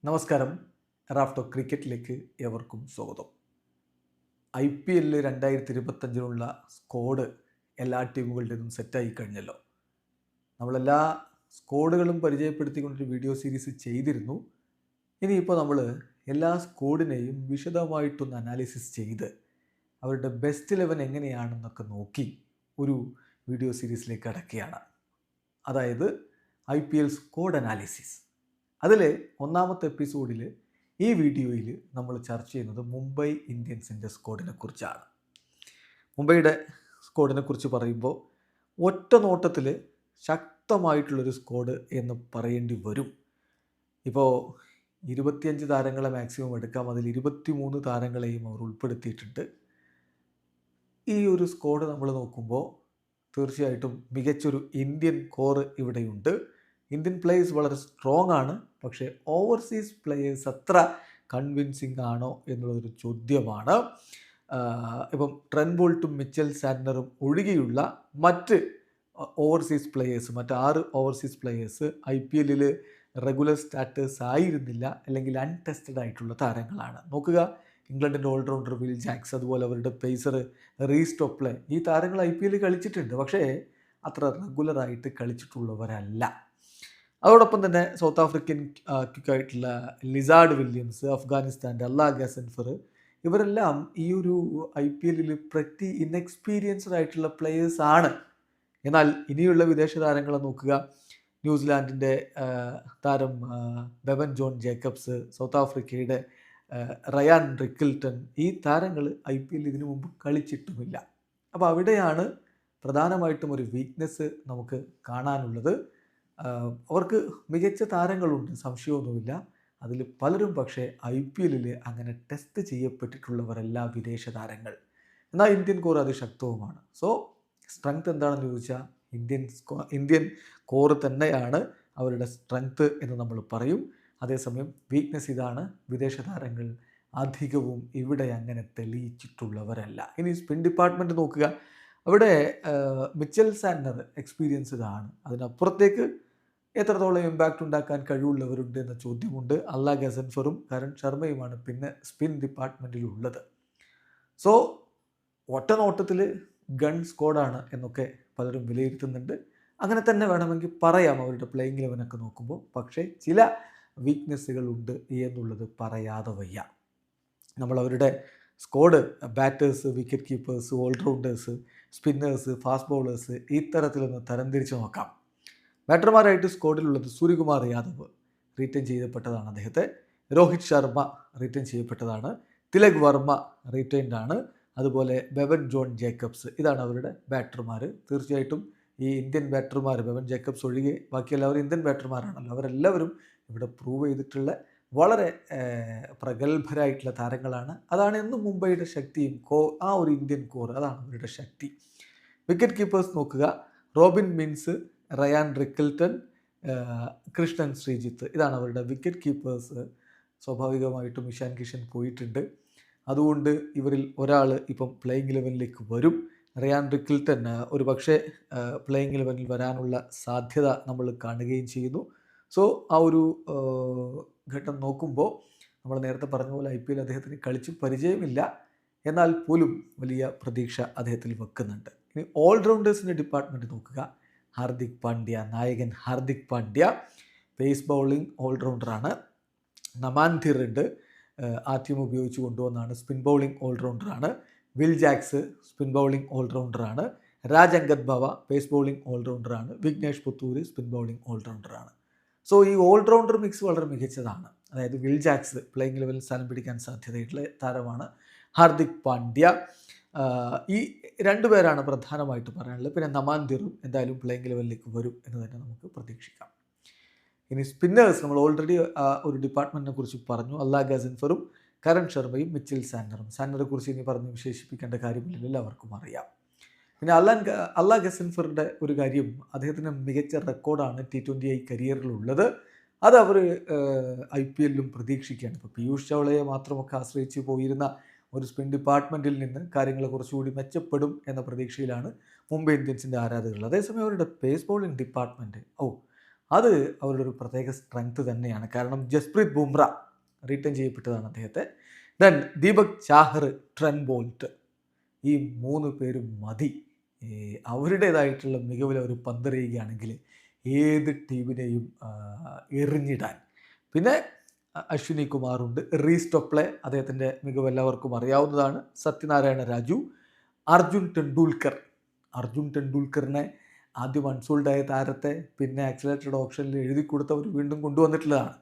നമസ്കാരം. റാഫ്റ്റോ ക്രിക്കറ്റിലേക്ക് ഏവർക്കും സ്വാഗതം. IPL 2025 സ്ക്വാഡ് എല്ലാ ടീമുകളുടേതും സെറ്റായി കഴിഞ്ഞല്ലോ. നമ്മളെല്ലാ സ്ക്വാഡുകളും പരിചയപ്പെടുത്തിക്കൊണ്ടൊരു വീഡിയോ സീരീസ് ചെയ്തിരുന്നു. ഇനിയിപ്പോൾ നമ്മൾ എല്ലാ സ്ക്വാഡിനെയും വിശദമായിട്ടൊന്ന് അനാലിസിസ് ചെയ്ത് അവരുടെ ബെസ്റ്റ് 11 എങ്ങനെയാണെന്നൊക്കെ നോക്കി ഒരു വീഡിയോ സീരീസിലേക്ക് കടക്കുകയാണ്. അതായത് IPL സ്ക്വാഡ് അനാലിസിസ്. അതിൽ ഒന്നാമത്തെ എപ്പിസോഡിൽ ഈ വീഡിയോയിൽ നമ്മൾ ചർച്ച ചെയ്യുന്നത് മുംബൈ ഇന്ത്യൻസിൻ്റെ സ്ക്വാഡിനെ കുറിച്ചാണ്. മുംബൈയുടെ സ്ക്വാഡിനെ കുറിച്ച് പറയുമ്പോൾ ഒറ്റ നോട്ടത്തിൽ ശക്തമായിട്ടുള്ളൊരു സ്ക്വാഡ് എന്ന് പറയേണ്ടി വരും. ഇപ്പോൾ 25 താരങ്ങളെ മാക്സിമം എടുക്കാം, അതിൽ 23 താരങ്ങളെയും അവർ ഉൾപ്പെടുത്തിയിട്ടുണ്ട്. ഈ ഒരു സ്ക്വാഡ് നമ്മൾ നോക്കുമ്പോൾ തീർച്ചയായിട്ടും മികച്ചൊരു ഇന്ത്യൻ കോർ ഇവിടെയുണ്ട്. ഇന്ത്യൻ പ്ലേയേഴ്സ് വളരെ സ്ട്രോങ് ആണ്, പക്ഷേ ഓവർസീസ് പ്ലേയേഴ്സ് അത്ര കൺവിൻസിങ് ആണോ എന്നുള്ളതൊരു ചോദ്യമാണ്. ഇപ്പം ട്രെൻറ്റ് ബോൾട്ടും മിച്ചൽ സാന്റ്നറും ഒഴികെയുള്ള മറ്റ് ഓവർസീസ് പ്ലേയേഴ്സ്, മറ്റ് 6 overseas players IPL regular starters ആയിരുന്നില്ല, അല്ലെങ്കിൽ അൺടെസ്റ്റഡ് ആയിട്ടുള്ള താരങ്ങളാണ്. നോക്കുക, ഇംഗ്ലണ്ടിൻ്റെ ഓൾറൗണ്ടർ വിൽ ജാക്സ്, അതുപോലെ അവരുടെ പേസർ റീസ് ടോപ്ലെ, ഈ താരങ്ങൾ IPL കളിച്ചിട്ടുണ്ട്, പക്ഷേ അത്ര റെഗുലറായിട്ട് കളിച്ചിട്ടുള്ളവരല്ല. അതോടൊപ്പം തന്നെ സൗത്ത് ആഫ്രിക്കൻ കിക്കായിട്ടുള്ള ലിസാർഡ് വില്യംസ്, അഫ്ഗാനിസ്ഥാൻ്റെ അല്ലാ ഗസൻഫർ, ഇവരെല്ലാം ഈ ഒരു IPL പ്രതി ഇൻഎക്സ്പീരിയൻസ്ഡ് ആയിട്ടുള്ള പ്ലെയേഴ്സ് ആണ്. എന്നാൽ ഇനിയുള്ള വിദേശ താരങ്ങളെ നോക്കുക. ന്യൂസിലാൻഡിൻ്റെ താരം ബെവൻ ജോൺ ജേക്കബ്സ്, സൗത്ത് ആഫ്രിക്കയുടെ റയാൻ റിക്കിൾട്ടൺ, ഈ താരങ്ങൾ IPL ഇതിനു മുമ്പ് കളിച്ചിട്ടുമില്ല. അപ്പോൾ അവിടെയാണ് പ്രധാനമായിട്ടും ഒരു വീക്ക്നെസ് നമുക്ക് കാണാനുള്ളത്. അവർക്ക് മികച്ച താരങ്ങളുണ്ട്, സംശയമൊന്നുമില്ല. അതിൽ പലരും പക്ഷേ IPL അങ്ങനെ ടെസ്റ്റ് ചെയ്യപ്പെട്ടിട്ടുള്ളവരല്ല വിദേശ താരങ്ങൾ. എന്നാൽ ഇന്ത്യൻ കോർ അതിശക്തവുമാണ്. സോ സ്ട്രെങ്ത് എന്താണെന്ന് ചോദിച്ചാൽ ഇന്ത്യൻ കോർ തന്നെയാണ് അവരുടെ സ്ട്രെങ്ത് എന്ന് നമ്മൾ പറയും. അതേസമയം വീക്ക്നെസ് ഇതാണ്, വിദേശ താരങ്ങൾ അധികവും ഇവിടെ അങ്ങനെ തെളിയിച്ചിട്ടുള്ളവരല്ല. ഇനി സ്പിൻ ഡിപ്പാർട്ട്മെൻറ്റ് നോക്കുക. അവിടെ മിച്ചൽ സാന്റ്നർ എക്സ്പീരിയൻസ്ഡ് ആണ്. അതിനപ്പുറത്തേക്ക് എത്രത്തോളം ഇമ്പാക്റ്റ് ഉണ്ടാക്കാൻ കഴിവുള്ളവരുണ്ട് എന്ന ചോദ്യമുണ്ട്. അല്ലാ ഗസൻഫറും കരൺ ശർമ്മയുമാണ് പിന്നെ സ്പിൻ ഡിപ്പാർട്ട്മെൻറ്റിലുള്ളത്. സോ ഒറ്റ നോട്ടത്തിൽ ഗൺ സ്ക്വാഡാണ് എന്നൊക്കെ പലരും വിലയിരുത്തുന്നുണ്ട്. അങ്ങനെ വേണമെങ്കിൽ പറയാം അവരുടെ പ്ലേയിങ് 11 നോക്കുമ്പോൾ. പക്ഷേ ചില വീക്ക്നെസ്സുകളുണ്ട് എന്നുള്ളത് പറയാതെ വയ്യ. നമ്മൾ അവരുടെ squad batters, wicket keepers, allrounders, spinners, fast bowlers, ഇത്തരത്തിലൊന്ന് തരംതിരിച്ച് നോക്കാം. ബാറ്റർമാരായിട്ട് സ്ക്വാഡിലുള്ളത് സൂര്യകുമാർ യാദവ്, റീറ്റെയിൻ ചെയ്യപ്പെട്ടതാണ് അദ്ദേഹത്തെ. രോഹിത് ശർമ്മ റീറ്റെയിൻ ചെയ്യപ്പെട്ടതാണ്. തിലക് വർമ്മ റീറ്റെയിൻഡ് ആണ്. അതുപോലെ ബെവൻ ജോൺ ജേക്കബ്സ്, ഇതാണ് അവരുടെ ബാറ്റർമാർ. തീർച്ചയായിട്ടും ഈ ഇന്ത്യൻ ബാറ്റർമാർ, ബെവൻ ജേക്കബ്സ് ഒഴികെ ബാക്കി എല്ലാവരും ഇന്ത്യൻ ബാറ്റർമാരാണല്ലോ, അവരെല്ലാവരും ഇവിടെ പ്രൂവ് ചെയ്തിട്ടുള്ള വളരെ പ്രഗത്ഭരായിട്ടുള്ള താരങ്ങളാണ്. അതാണ് എന്നും മുംബൈയുടെ ശക്തിയും ആ ഒരു ഇന്ത്യൻ കോർ, അതാണ് അവരുടെ ശക്തി. വിക്കറ്റ് കീപ്പേഴ്സ് നോക്കുക. റോബിൻ മിൻസ്, റയാൻ റിക്കിൾട്ടൺ, കൃഷ്ണൻ ശ്രീജിത്ത്, ഇതാണ് അവരുടെ വിക്കറ്റ് കീപ്പേഴ്സ്. സ്വാഭാവികമായിട്ടും ഇഷാൻ കിഷൻ പോയിട്ടുണ്ട്, അതുകൊണ്ട് ഇവരിൽ ഒരാൾ ഇപ്പം പ്ലേയിങ് 11 വരും. റയാൻ റിക്കിൾട്ടൺ ഒരു പക്ഷേ പ്ലേയിങ് 11 വരാനുള്ള സാധ്യത നമ്മൾ കാണുകയും ചെയ്യുന്നു. സോ ആ ഒരു ഘട്ടം നോക്കുമ്പോൾ നമ്മൾ നേരത്തെ പറഞ്ഞ പോലെ IPL അദ്ദേഹത്തിന് കളിച്ച് പരിചയമില്ല, എന്നാൽ പോലും വലിയ പ്രതീക്ഷ അദ്ദേഹത്തിൽ വെക്കുന്നുണ്ട്. ഇനി ഓൾറൗണ്ടേഴ്സിൻ്റെ ഡിപ്പാർട്ട്മെൻറ്റ് നോക്കുക. ഹാർദിക് പാണ്ഡ്യ, നായകൻ ഹാർദിക് പാണ്ഡ്യ പേസ് ബൗളിംഗ് ഓൾറൗണ്ടറാണ്. നമാൻധിർ ഉണ്ട്, ആ ടീം ഉപയോഗിച്ച് കൊണ്ടുവന്നാണ്. സ്പിൻ ബൗളിംഗ് ഓൾറൗണ്ടറാണ്. വിൽ ജാക്സ് സ്പിൻ ബൗളിംഗ് ഓൾറൗണ്ടറാണ്. രാജ് അങ്കദ് ഭവ പേസ് ബൗളിംഗ് ഓൾറൗണ്ടറാണ്. വിഘ്നേഷ് പുത്തൂർ സ്പിൻ ബൗളിംഗ് ഓൾറൗണ്ടറാണ്. സോ ഈ ഓൾറൗണ്ടർ മിക്സ് വളരെ മികച്ചതാണ്. അതായത് വിൽ ജാക്സ് പ്ലേയിങ് 11 സ്ഥാനം പിടിക്കാൻ സാധ്യതയുള്ള താരമാണ്. ഹാർദിക് പാണ്ഡ്യ, ഈ 2 പേരാണ് പ്രധാനമായിട്ട് പറയാനുള്ളത്. പിന്നെ നമാൻധിറും എന്തായാലും പ്ലേയിങ് 11 വരും എന്ന് തന്നെ നമുക്ക് പ്രതീക്ഷിക്കാം. ഇനി സ്പിന്നേഴ്സ്, നമ്മൾ ഓൾറെഡി ഒരു ഡിപ്പാർട്ട്മെൻറ്റിനെ കുറിച്ച് പറഞ്ഞു. അല്ലാ ഗസൻഫറും കരൺ ശർമ്മയും മിച്ചൽ സാന്റ്നറും. സാന്റ്നറെ കുറിച്ച് ഇനി പറഞ്ഞ് വിശേഷിപ്പിക്കേണ്ട കാര്യമില്ല, എല്ലാവർക്കും അറിയാം. പിന്നെ അല്ലാ ഗസൻഫറുടെ ഒരു കാര്യം, അദ്ദേഹത്തിന് മികച്ച റെക്കോർഡാണ് T20I കരിയറിലുള്ളത്. അത് അവർ IPL പ്രതീക്ഷിക്കുകയാണ്. ഇപ്പോൾ പീയൂഷ് ചൗളയെ മാത്രമൊക്കെ ആശ്രയിച്ച് പോയിരുന്ന ഒരു സ്പിൻ ഡിപ്പാർട്ട്മെൻറ്റിൽ നിന്ന് കാര്യങ്ങൾ കുറച്ചുകൂടി മെച്ചപ്പെടും എന്ന പ്രതീക്ഷയിലാണ് മുംബൈ ഇന്ത്യൻസിൻ്റെ ആരാധകർ. അതേസമയം അവരുടെ പേസ് ബൗളിംഗ് ഡിപ്പാർട്ട്മെൻറ്റ് അത് അവരുടെ ഒരു പ്രത്യേക സ്ട്രെങ്ത് തന്നെയാണ്. കാരണം ജസ്പ്രീത് ബുംറ റിട്ടേൺ ചെയ്യപ്പെട്ടതാണ് അദ്ദേഹത്തെ. ദെൻ ദീപക് ചാഹർ, ട്രെൻ ബോൾട്ട്, ഈ 3 പേരും മതി അവരുടേതായിട്ടുള്ള മികവിൽ അവർ പന്തെറിയുകയാണെങ്കിൽ ഏത് ടീമിനെയും എറിഞ്ഞിടാൻ. പിന്നെ അശ്വിനി കുമാറുണ്ട്, റീസ്റ്റോപ്ലെ, അദ്ദേഹത്തിൻ്റെ മികവ് എല്ലാവർക്കും അറിയാവുന്നതാണ്. സത്യനാരായണ രാജു, അർജുൻ ടെണ്ടുൽക്കറിനെ ആദ്യം അൺസോൾഡായ താരത്തെ പിന്നെ ആക്സിലേറ്റഡ് ഓപ്ഷനിൽ എഴുതി കൊടുത്തവർ വീണ്ടും കൊണ്ടുവന്നിട്ടുള്ളതാണ്.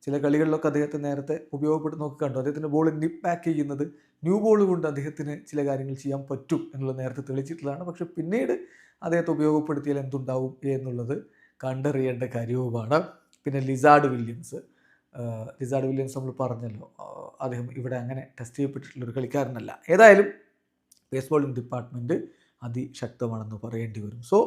ചില കളികളിലൊക്കെ അദ്ദേഹത്തെ നേരത്തെ ഉപയോഗപ്പെടുത്തി നോക്കി കണ്ടു. അദ്ദേഹത്തിൻ്റെ ബോൾ നിപ്പ് ബാക്ക് ചെയ്യുന്നത് ന്യൂ ബോൾ കൊണ്ട് അദ്ദേഹത്തിന് ചില കാര്യങ്ങൾ ചെയ്യാൻ പറ്റും എന്നുള്ളത് നേരത്തെ തെളിയിച്ചിട്ടുള്ളതാണ്. പക്ഷെ പിന്നീട് അദ്ദേഹത്തെ ഉപയോഗപ്പെടുത്തിയാൽ എന്തുണ്ടാവും എന്നുള്ളത് കണ്ടറിയേണ്ട കാര്യവുമാണ്. പിന്നെ ലിസാർഡ് വില്യംസ് നമ്മൾ പറഞ്ഞല്ലോ, അദ്ദേഹം ഇവിടെ അങ്ങനെ ടെസ്റ്റ് ചെയ്യപ്പെട്ടിട്ടുള്ളൊരു കളിക്കാരനല്ല. ഏതായാലും പേസ് ബോളിംഗ് ഡിപ്പാർട്ട്മെൻറ്റ് അതിശക്തമാണെന്ന് പറയേണ്ടി വരും. സോ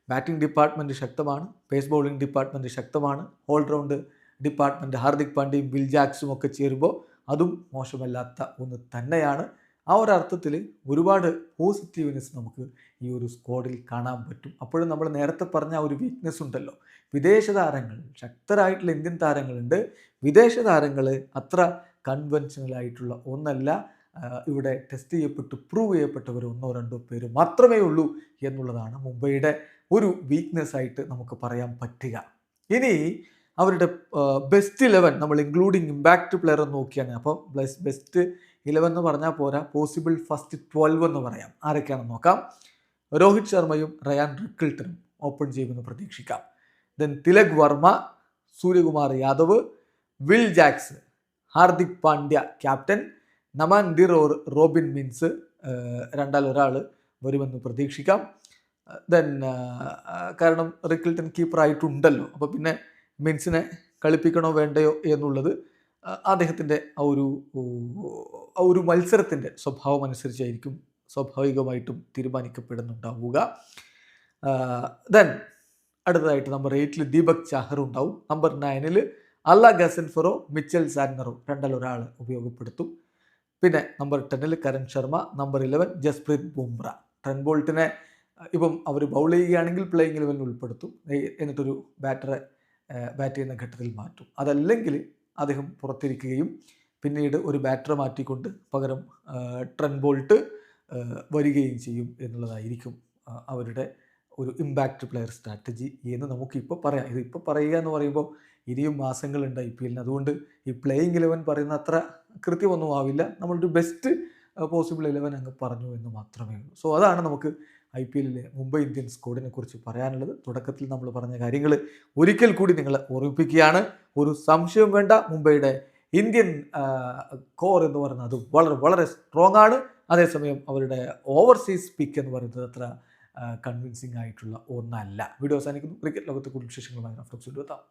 ബാറ്റിംഗ് ഡിപ്പാർട്ട്മെൻറ്റ് ശക്തമാണ്, പേസ് ബോളിംഗ് ഡിപ്പാർട്ട്മെൻറ്റ് ശക്തമാണ്, ഓൾറൗണ്ട് ഡിപ്പാർട്ട്മെൻറ്റ് ഹാർദിക് പാണ്ഡ്യയും വിൽ ജാക്സും ഒക്കെ ചേരുമ്പോൾ അതും മോശമല്ലാത്ത ഒന്ന് തന്നെയാണ്. ആ ഒരു അർത്ഥത്തിൽ ഒരുപാട് പോസിറ്റീവ്നെസ് നമുക്ക് ഈ ഒരു സ്ക്വാഡിൽ കാണാൻ പറ്റും. അപ്പോഴും നമ്മൾ നേരത്തെ പറഞ്ഞ ആ ഒരു വീക്ക്നെസ് ഉണ്ടല്ലോ, വിദേശ താരങ്ങൾ, ശക്തരായിട്ടുള്ള ഇന്ത്യൻ താരങ്ങളുണ്ട്, വിദേശ താരങ്ങൾ അത്ര കൺവെൻഷനൽ ആയിട്ടുള്ള ഒന്നല്ല. ഇവിടെ ടെസ്റ്റ് ചെയ്യപ്പെട്ട് പ്രൂവ് ചെയ്യപ്പെട്ടവർ 1-2 പേര് മാത്രമേ ഉള്ളൂ എന്നുള്ളതാണ് മുംബൈയുടെ ഒരു വീക്ക്നെസ് ആയിട്ട് നമുക്ക് പറയാൻ പറ്റുക. ഇനി അവരുടെ ബെസ്റ്റ് 11 നമ്മൾ ഇൻക്ലൂഡിങ് ഇമ്പാക്റ്റ് പ്ലെയർ എന്ന് നോക്കിയാണ്. അപ്പം ബെസ്റ്റ് 11 എന്ന് പറഞ്ഞാൽ പോരാ, പോസിബിൾ ഫസ്റ്റ് 12 എന്ന് പറയാം. ആരൊക്കെയാണെന്ന് നോക്കാം. രോഹിത് ശർമ്മയും റയാൻ റിക്കിൾട്ടനും ഓപ്പൺ ചെയ്യുമെന്ന് പ്രതീക്ഷിക്കാം. Then Tilak Varma, Suryakumar Yadav, Will Jacks, Hardik Pandya captain, Naman Dhir or Robin Minz, രണ്ടാൽ ഒരാൾ വരുമെന്ന് പ്രതീക്ഷിക്കാം. ദെൻ കാരണം റിക്കിൾട്ടൺ കീപ്പറായിട്ടുണ്ടല്ലോ, അപ്പോൾ പിന്നെ മിൻസിനെ കളിപ്പിക്കണോ വേണ്ടയോ എന്നുള്ളത് അദ്ദേഹത്തിൻ്റെ ആ ഒരു മത്സരത്തിൻ്റെ സ്വഭാവം അനുസരിച്ചായിരിക്കും സ്വാഭാവികമായിട്ടും തീരുമാനിക്കപ്പെടുന്നുണ്ടാവുക. ദെൻ അടുത്തതായിട്ട് നമ്പർ 8 ദീപക് ചാഹർ ഉണ്ടാവും. നമ്പർ 9 അല്ല ഗസൻഫറോ, മിച്ചൽ സാന്റ്നറോ, രണ്ടാൽ ഒരാൾ ഉപയോഗപ്പെടുത്തും. പിന്നെ നമ്പർ 10 കരൺ ശർമ്മ, നമ്പർ 11 ജസ്പ്രീത് ബുംറ. ട്രെൻ ബോൾട്ടിനെ ഇപ്പം അവർ ബൗൾ ചെയ്യുകയാണെങ്കിൽ പ്ലേയിങ് 11 ഉൾപ്പെടുത്തും, എന്നിട്ടൊരു ബാറ്ററെ ബാറ്റ് ചെയ്യുന്ന ഘട്ടത്തിൽ മാറ്റും. അതല്ലെങ്കിൽ അദ്ദേഹം പുറത്തിരിക്കുകയും പിന്നീട് ഒരു ബാറ്ററെ മാറ്റിക്കൊണ്ട് പകരം ട്രെൻ ബോൾട്ട് വരികയും ചെയ്യും എന്നുള്ളതായിരിക്കും അവരുടെ ഒരു ഇമ്പാക്റ്റ് പ്ലെയർ സ്ട്രാറ്റജി എന്ന് നമുക്കിപ്പോൾ പറയാം. ഇതിപ്പോൾ പറയുക എന്ന് പറയുമ്പോൾ ഇനിയും മാസങ്ങളുണ്ട് IPL-ന്. അതുകൊണ്ട് ഈ പ്ലേയിങ് 11 പറയുന്ന അത്ര കൃത്യമൊന്നും ആവില്ല. നമ്മളൊരു ബെസ്റ്റ് പോസിബിൾ 11 അങ്ങ് പറഞ്ഞു എന്ന് മാത്രമേ ഉള്ളൂ. സോ അതാണ് നമുക്ക് IPL-ലെ മുംബൈ ഇന്ത്യൻ സ്ക്വാഡിനെ കുറിച്ച് പറയാനുള്ളത്. തുടക്കത്തിൽ നമ്മൾ പറഞ്ഞ കാര്യങ്ങൾ ഒരിക്കൽ കൂടി നിങ്ങളെ ഓർമ്മിപ്പിക്കുകയാണ്. ഒരു സംശയവും വേണ്ട, മുംബൈയുടെ ഇന്ത്യൻ കോർ എന്ന് പറയുന്നത് അത് വളരെ വളരെ സ്ട്രോങ് ആണ്. അതേസമയം അവരുടെ ഓവർസീസ് പിക്ക് എന്ന് പറയുന്നത് അത്ര കൺവിൻസിങ് ആയിട്ടുള്ള ഒന്നല്ല. വീഡിയോ അവസാനിക്കുന്നു. ക്രിക്കറ്റ് ലോകത്തെ കൂടുതൽ വിശേഷങ്ങളുമായി എത്താം.